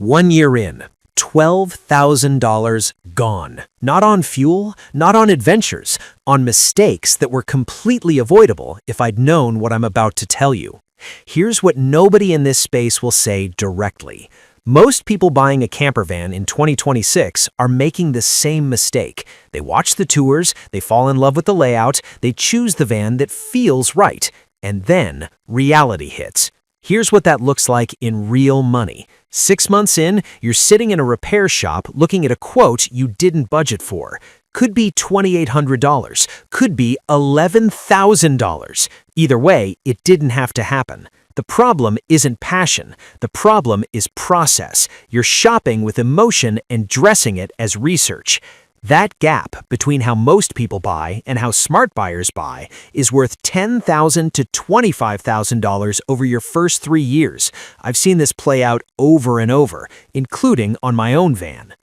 1 year in, $12,000 gone. Not on fuel, not on adventures, on mistakes that were completely avoidable if I'd known what I'm about to tell you. Here's what nobody in this space will say directly. Most people buying a camper van in 2026 are making the same mistake. They watch the tours, they fall in love with the layout, they choose the van that feels right, and then reality hits. Here's what that looks like in real money. 6 months in, you're sitting in a repair shop looking at a quote you didn't budget for. Could be $2,800, could be $11,000. Either way, it didn't have to happen. The problem isn't passion. The problem is process. You're shopping with emotion and dressing it as research. That gap between how most people buy and how smart buyers buy is worth $10,000 to $25,000 over your first 3 years. I've seen this play out over and over, including on my own van.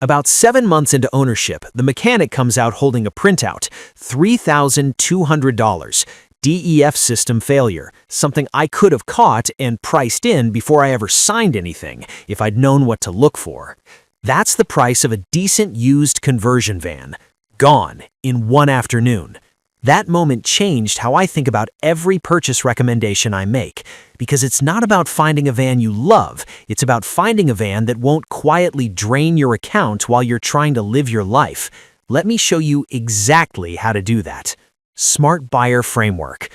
About 7 months into ownership, the mechanic comes out holding a printout, $3,200. DEF system failure, something I could have caught and priced in before I ever signed anything if I'd known what to look for. That's the price of a decent used conversion van. Gone in one afternoon. That moment changed how I think about every purchase recommendation I make, because it's not about finding a van you love, it's about finding a van that won't quietly drain your account while you're trying to live your life. Let me show you exactly how to do that. Smart Buyer Framework.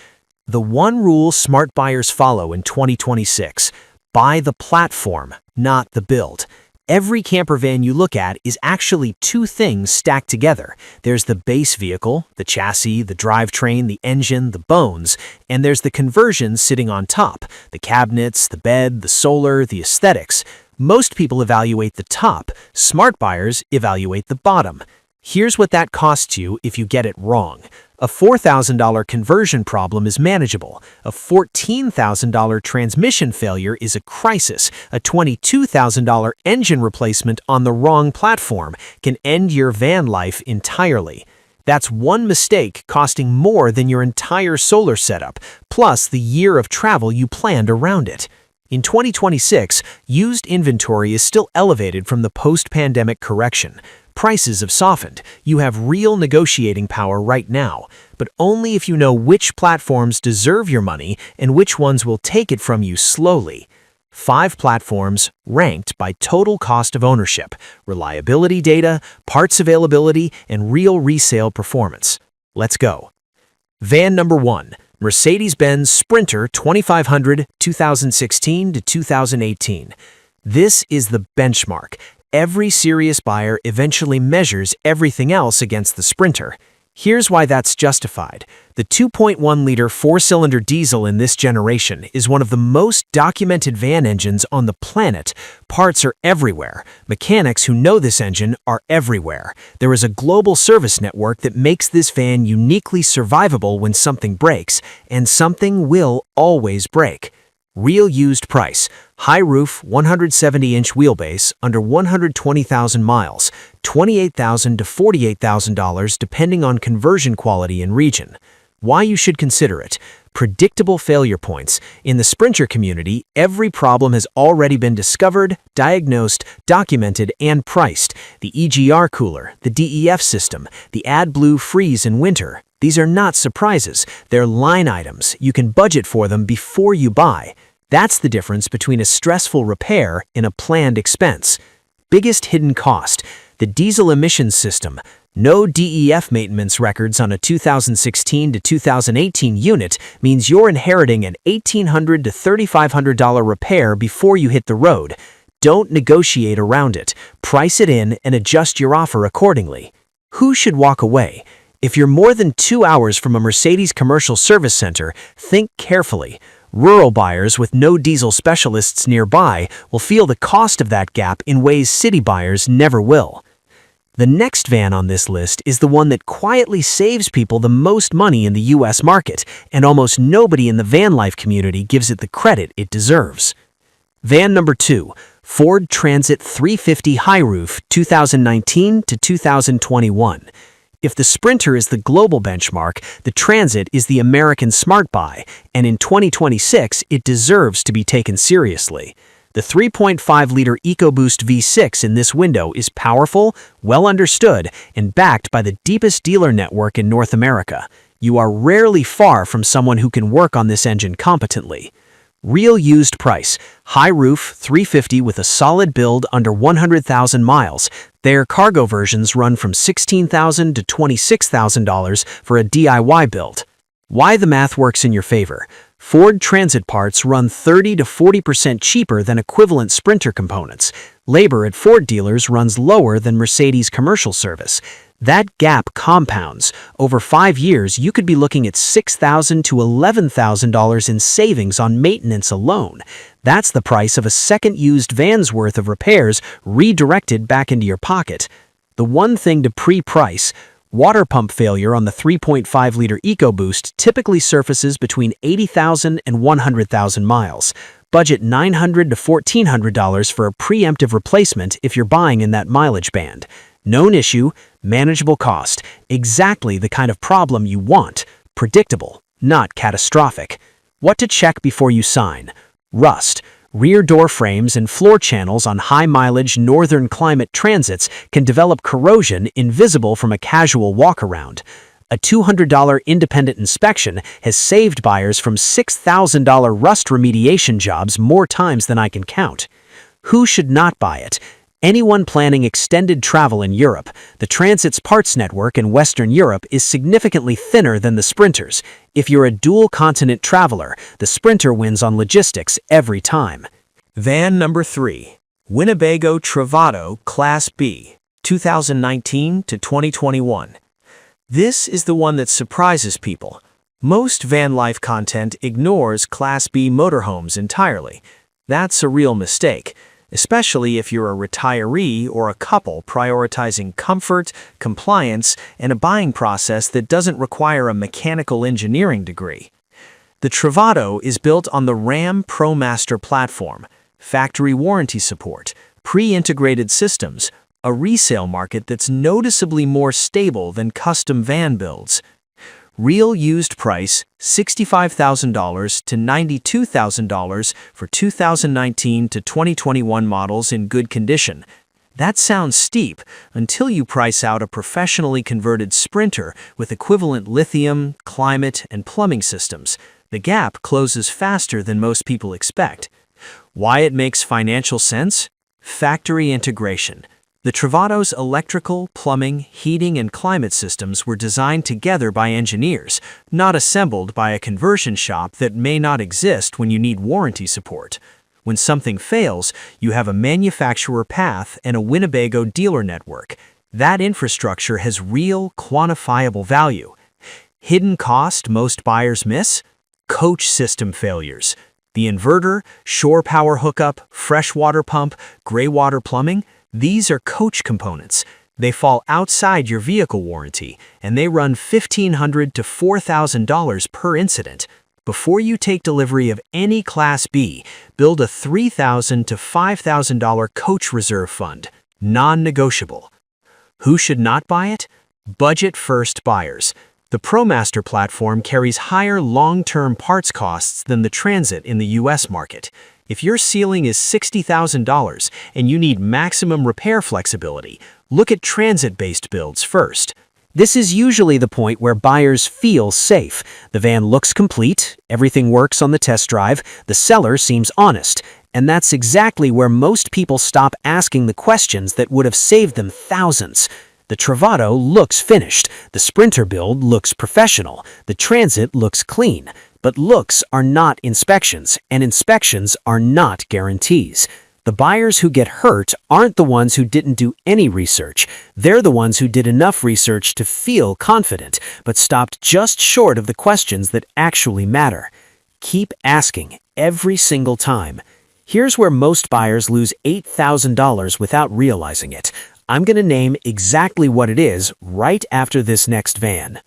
The one rule smart buyers follow in 2026: buy the platform, not the build. Every camper van you look at is actually two things stacked together. There's the base vehicle, the chassis, the drivetrain, the engine, the bones, and there's the conversion sitting on top, the cabinets, the bed, the solar, the aesthetics. Most people evaluate the top. Smart buyers evaluate the bottom. Here's what that costs you if you get it wrong. A $4,000 conversion problem is manageable. A $14,000 transmission failure is a crisis. A $22,000 engine replacement on the wrong platform can end your van life entirely. That's one mistake costing more than your entire solar setup, plus the year of travel you planned around it. In 2026, used inventory is still elevated from the post-pandemic correction. Prices have softened. You have real negotiating power right now, but only if you know which platforms deserve your money and which ones will take it from you slowly. 5 platforms ranked by total cost of ownership, reliability data, parts availability, and real resale performance. Let's go. Van number 1, Mercedes-Benz Sprinter 2500 2016 to 2018. This is the benchmark. Every serious buyer eventually measures everything else against the Sprinter. Here's why that's justified. The 2.1-liter 4-cylinder diesel in this generation is one of the most documented van engines on the planet. Parts are everywhere. Mechanics who know this engine are everywhere. There is a global service network that makes this van uniquely survivable when something breaks, and something will always break. Real used price. High roof, 170-inch wheelbase, under 120,000 miles, $28,000 to $48,000 depending on conversion quality and region. Why you should consider it. Predictable failure points. In the Sprinter community, every problem has already been discovered, diagnosed, documented, and priced. The EGR cooler, the DEF system, the AdBlue freeze in winter. These are not surprises. They're line items. You can budget for them before you buy. That's the difference between a stressful repair and a planned expense. Biggest hidden cost. The diesel emissions system. No DEF maintenance records on a 2016 to 2018 unit means you're inheriting an $1,800 to $3,500 repair before you hit the road. Don't negotiate around it. Price it in and adjust your offer accordingly. Who should walk away? If you're more than 2 hours from a Mercedes commercial service center, think carefully. Rural buyers with no diesel specialists nearby will feel the cost of that gap in ways city buyers never will. The next van on this list is the one that quietly saves people the most money in the US market, and almost nobody in the van life community gives it the credit it deserves. Van number 2, Ford Transit 350 High Roof 2019 to 2021. If the Sprinter is the global benchmark, the Transit is the American smart buy, and in 2026, it deserves to be taken seriously. The 3.5-liter EcoBoost V6 in this window is powerful, well understood, and backed by the deepest dealer network in North America. You are rarely far from someone who can work on this engine competently. Real used price. High roof, 350 with a solid build under 100,000 miles. Their cargo versions run from $16,000 to $26,000 for a DIY build. Why the math works in your favor. Ford Transit parts run 30 to 40% cheaper than equivalent Sprinter components. Labor at Ford dealers runs lower than Mercedes commercial service. That gap compounds. Over 5 years, you could be looking at $6,000 to $11,000 in savings on maintenance alone. That's the price of a second used van's worth of repairs redirected back into your pocket. The one thing to pre-price: water pump failure on the 3.5-liter EcoBoost typically surfaces between 80,000 and 100,000 miles. Budget $900 to $1,400 for a preemptive replacement if you're buying in that mileage band. Known issue, manageable cost, exactly the kind of problem you want. Predictable, not catastrophic. What to check before you sign: rust. Rear door frames and floor channels on high-mileage northern climate transits can develop corrosion invisible from a casual walk-around. A $200 independent inspection has saved buyers from $6,000 rust remediation jobs more times than I can count. Who should not buy it? Anyone planning extended travel in Europe. The Transit's parts network in Western Europe is significantly thinner than the Sprinter's. If you're a dual-continent traveler, the Sprinter wins on logistics every time. Van number 3. Winnebago Travato Class B, 2019 to 2021. This is the one that surprises people. Most van life content ignores Class B motorhomes entirely. That's a real mistake, especially if you're a retiree or a couple prioritizing comfort, compliance, and a buying process that doesn't require a mechanical engineering degree. The Travato is built on the Ram ProMaster platform, factory warranty support, pre-integrated systems, a resale market that's noticeably more stable than custom van builds. Real used price, $65,000 to $92,000 for 2019 to 2021 models in good condition. That sounds steep until you price out a professionally converted Sprinter with equivalent lithium, climate, and plumbing systems. The gap closes faster than most people expect. Why it makes financial sense? Factory integration. The Travato's electrical, plumbing, heating, and climate systems were designed together by engineers, not assembled by a conversion shop that may not exist when you need warranty support. When something fails, you have a manufacturer path and a Winnebago dealer network. That infrastructure has real, quantifiable value. Hidden cost most buyers miss? Coach system failures. The inverter, shore power hookup, freshwater pump, gray water plumbing, these are coach components. They fall outside your vehicle warranty, and they run $1,500 to $4,000 per incident. Before you take delivery of any Class B, build a $3,000 to $5,000 coach reserve fund, non-negotiable. Who should not buy it? Budget-first buyers. The ProMaster platform carries higher long-term parts costs than the Transit in the U.S. market. If your ceiling is $60,000 and you need maximum repair flexibility, look at transit-based builds first. This is usually the point where buyers feel safe. The van looks complete, everything works on the test drive, the seller seems honest, and that's exactly where most people stop asking the questions that would have saved them thousands. The Travato looks finished, the Sprinter build looks professional, the Transit looks clean. But looks are not inspections, and inspections are not guarantees. The buyers who get hurt aren't the ones who didn't do any research. They're the ones who did enough research to feel confident, but stopped just short of the questions that actually matter. Keep asking every single time. Here's where most buyers lose $8,000 without realizing it. I'm going to name exactly what it is right after this next van.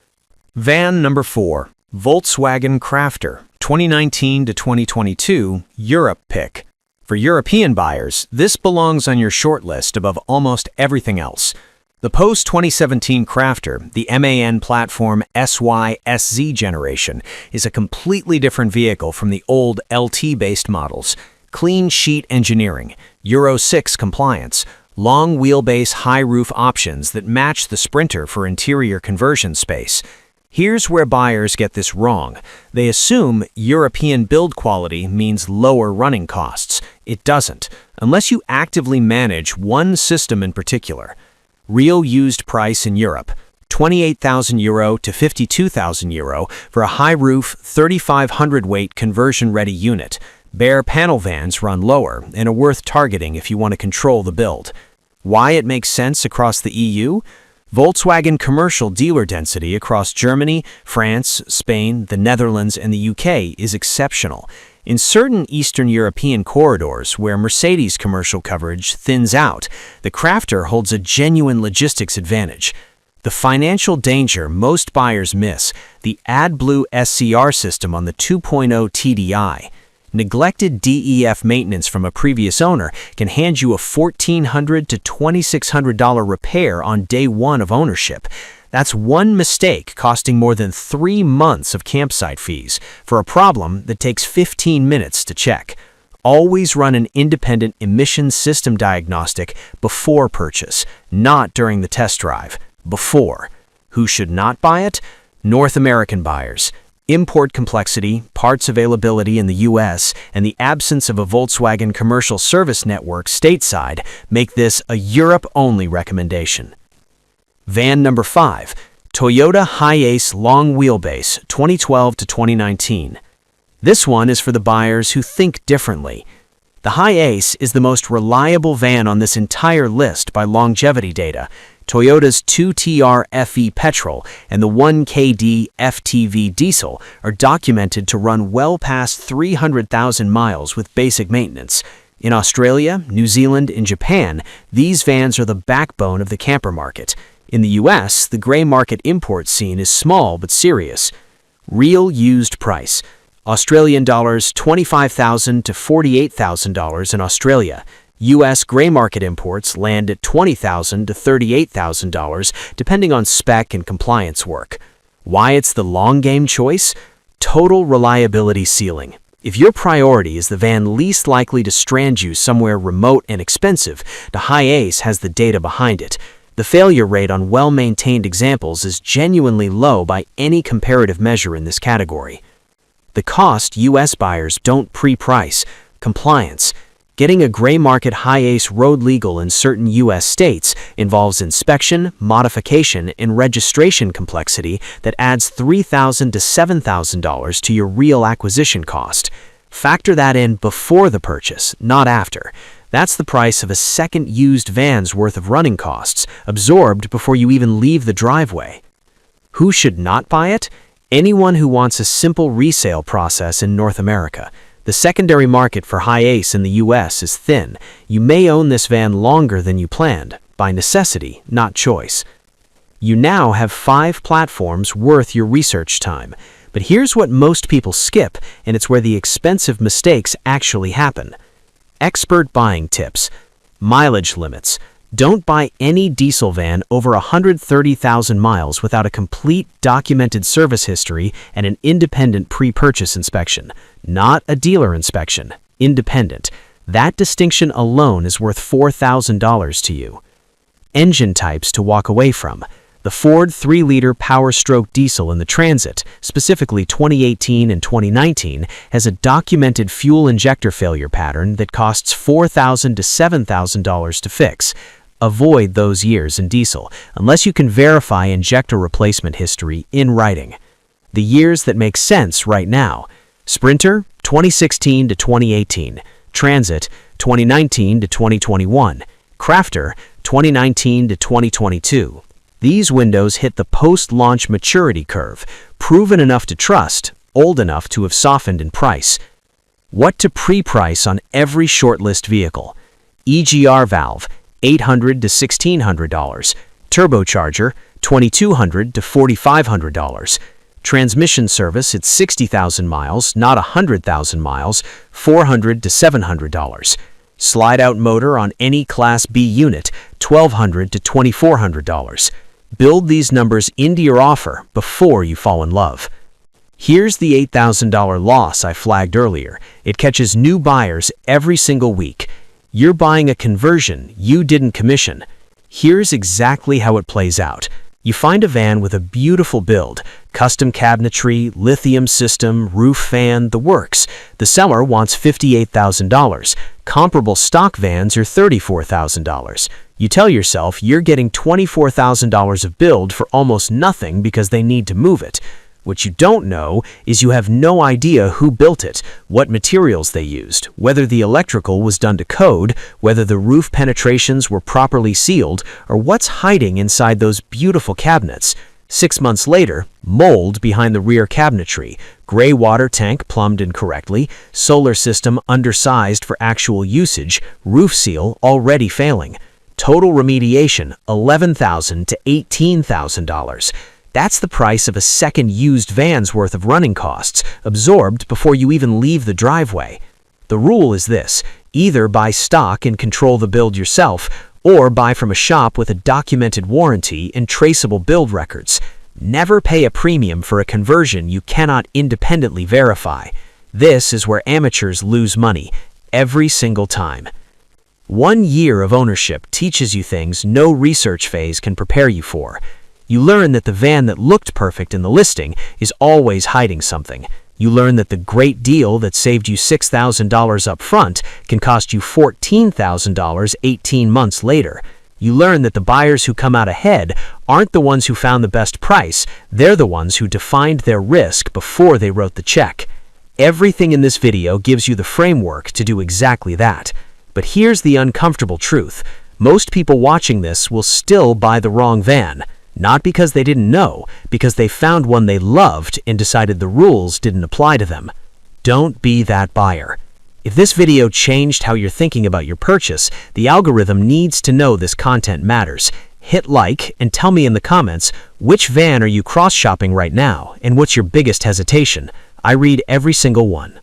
Van number 4. Volkswagen Crafter, 2019 to 2022, Europe pick. For European buyers, this belongs on your shortlist above almost everything else. The post-2017 Crafter, the MAN platform SY/SZ generation, is a completely different vehicle from the old LT-based models. clean sheet engineering, Euro 6 compliance, long wheelbase high roof options that match the Sprinter for interior conversion space. Here's where buyers get this wrong. They assume European build quality means lower running costs. It doesn't, unless you actively manage one system in particular. Real used price in Europe: €28,000 to €52,000 for a high-roof, 3,500 weight conversion-ready unit. Bare panel vans run lower and are worth targeting if you want to control the build. Why it makes sense across the EU? Volkswagen commercial dealer density across Germany, France, Spain, the Netherlands, and the UK is exceptional. In certain Eastern European corridors where Mercedes commercial coverage thins out, the Crafter holds a genuine logistics advantage. The financial danger most buyers miss: the AdBlue SCR system on the 2.0 TDI. Neglected DEF maintenance from a previous owner can hand you a $1,400 to $2,600 repair on day one of ownership. That's one mistake costing more than 3 months of campsite fees for a problem that takes 15 minutes to check. Always run an independent emissions system diagnostic before purchase, not during the test drive. Before. Who should not buy it? North American buyers. Import complexity, parts availability in the US, and the absence of a Volkswagen commercial service network stateside make this a Europe-only recommendation. Van number 5, Toyota Hiace long wheelbase, 2012 to 2019. This one is for the buyers who think differently. The Hiace is the most reliable van on this entire list by longevity data. Toyota's 2TR FE petrol and the 1KD FTV diesel are documented to run well past 300,000 miles with basic maintenance. In Australia, New Zealand, and Japan, these vans are the backbone of the camper market. In the US, the gray market import scene is small but serious. Real used price: Australian dollars $25,000 to $48,000 in Australia. U.S. gray market imports land at $20,000 to $38,000, depending on spec and compliance work. Why it's the long game choice? Total reliability ceiling. If your priority is the van least likely to strand you somewhere remote and expensive, the Hiace has the data behind it. The failure rate on well-maintained examples is genuinely low by any comparative measure in this category. The cost U.S. buyers don't pre-price: compliance. Getting a gray market Hiace road legal in certain U.S. states involves inspection, modification, and registration complexity that adds $3,000 to $7,000 to your real acquisition cost. Factor that in before the purchase, not after. That's the price of a second used van's worth of running costs, absorbed before you even leave the driveway. Who should not buy it? Anyone who wants a simple resale process in North America. The secondary market for Hiace in the US is thin. You may own this van longer than you planned, by necessity, not choice. You now have 5 platforms worth your research time. But here's what most people skip, and it's where the expensive mistakes actually happen. Expert buying tips. Mileage limits. Don't buy any diesel van over 130,000 miles without a complete documented service history and an independent pre-purchase inspection. Not a dealer inspection. Independent. That distinction alone is worth $4,000 to you. Engine types to walk away from. The Ford 3-liter Power-Stroke diesel in the Transit, specifically 2018 and 2019, has a documented fuel injector failure pattern that costs $4,000 to $7,000 to fix. Avoid those years in diesel, unless you can verify injector replacement history in writing. The years that make sense right now: Sprinter, 2016 to 2018. Transit, 2019 to 2021. Crafter, 2019 to 2022. These windows hit the post-launch maturity curve, proven enough to trust, old enough to have softened in price. What to pre-price on every shortlist vehicle: EGR valve, $800 to $1,600. Turbocharger, $2,200 to $4,500. Transmission service at 60,000 miles, not 100,000 miles, $400 to $700. Slide-out motor on any Class B unit, $1,200 to $2,400. Build these numbers into your offer before you fall in love. Here's the $8,000 loss I flagged earlier. It catches new buyers every single week. You're buying a conversion you didn't commission. Here's exactly how it plays out. You find a van with a beautiful build, custom cabinetry, lithium system, roof fan, the works. The seller wants $58,000. Comparable stock vans are $34,000. You tell yourself you're getting $24,000 of build for almost nothing because they need to move it. What you don't know is you have no idea who built it, what materials they used, whether the electrical was done to code, whether the roof penetrations were properly sealed, or what's hiding inside those beautiful cabinets. 6 months later, mold behind the rear cabinetry, gray water tank plumbed incorrectly, solar system undersized for actual usage, roof seal already failing. Total remediation, $11,000 to $18,000. That's the price of a second used van's worth of running costs, absorbed before you even leave the driveway. The rule is this: either buy stock and control the build yourself, or buy from a shop with a documented warranty and traceable build records. Never pay a premium for a conversion you cannot independently verify. This is where amateurs lose money, every single time. 1 year of ownership teaches you things no research phase can prepare you for. You learn that the van that looked perfect in the listing is always hiding something. You learn that the great deal that saved you $6,000 up front can cost you $14,000 18 months later. You learn that the buyers who come out ahead aren't the ones who found the best price, they're the ones who defined their risk before they wrote the check. Everything in this video gives you the framework to do exactly that. But here's the uncomfortable truth: most people watching this will still buy the wrong van. Not because they didn't know, because they found one they loved and decided the rules didn't apply to them. Don't be that buyer. If this video changed how you're thinking about your purchase, the algorithm needs to know this content matters. Hit like and tell me in the comments, which van are you cross-shopping right now and what's your biggest hesitation? I read every single one.